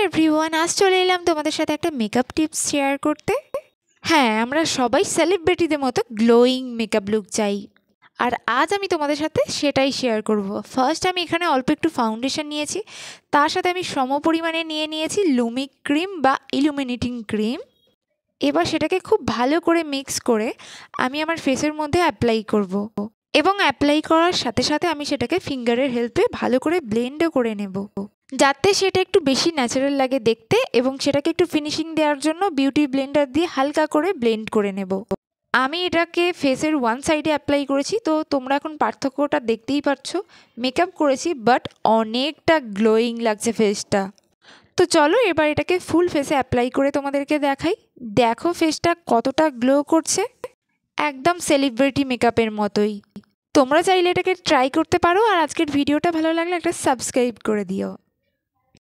Everyone, আজ চলে এলাম তোমাদের সাথে একটা মেকআপ টিপস শেয়ার করতে। হ্যাঁ, আমরা সবাই সেলিব্রিটিদের মতো গ্লোয়িং মেকআপ লুক চাই, আর আজ আমি তোমাদের সাথে সেটাই শেয়ার করব। ফার্স্ট আমি এখানে অল্প একটু ফাউন্ডেশন নিয়েছি, তার সাথে আমি সম পরিমাণে নিয়েছি লুমিক ক্রিম বা ইলুমিনেটিং ক্রিম। এবার সেটাকে খুব ভালো করে মিক্স করে আমি আমার ফেসের মধ্যে অ্যাপ্লাই করব, এবং অ্যাপ্লাই করার সাথে সাথে আমি সেটাকে ফিঙ্গারের হেল্পে ভালো করে ব্লেন্ডও করে নেব, যাতে সেটা একটু বেশি ন্যাচারাল লাগে দেখতে, এবং সেটাকে একটু ফিনিশিং দেওয়ার জন্য বিউটি ব্লেন্ডার দিয়ে হালকা করে ব্লেন্ড করে নেব। আমি এটাকে ফেসের ওয়ান সাইডে অ্যাপ্লাই করেছি, তো তোমরা এখন পার্থক্যটা দেখতেই পাচ্ছ। মেকআপ করেছি বাট অনেকটা গ্লোয়িং লাগছে ফেসটা। তো চলো এবার এটাকে ফুল ফেসে অ্যাপ্লাই করে তোমাদেরকে দেখাই। দেখো ফেসটা কতটা গ্লো করছে, একদম সেলিব্রিটি মেকআপের মতোই। তোমরা চাইলে এটাকে ট্রাই করতে পারো, আর আজকের ভিডিওটা ভালো লাগলে একটা সাবস্ক্রাইব করে দিও।